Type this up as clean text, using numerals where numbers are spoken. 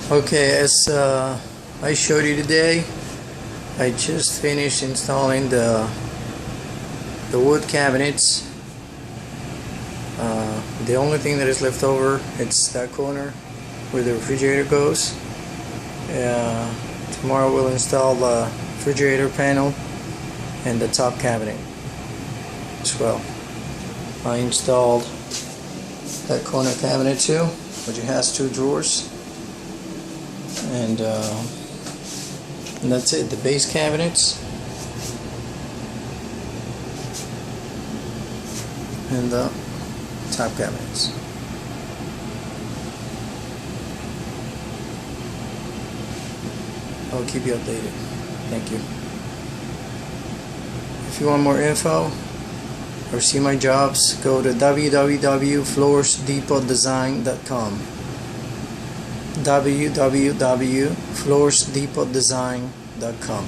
Okay, as I showed you today, I just finished installing the wood cabinets. The only thing that is left over, it's that corner where the refrigerator goes. Tomorrow we'll install the refrigerator panel and the top cabinet as well. I installed that corner cabinet too, which has 2 drawers. And that's it, the base cabinets and the top cabinets. I'll keep you updated. Thank you. If you want more info or see my jobs, go to www.floorsdepotdesign.com www.floorsdepotdesign.com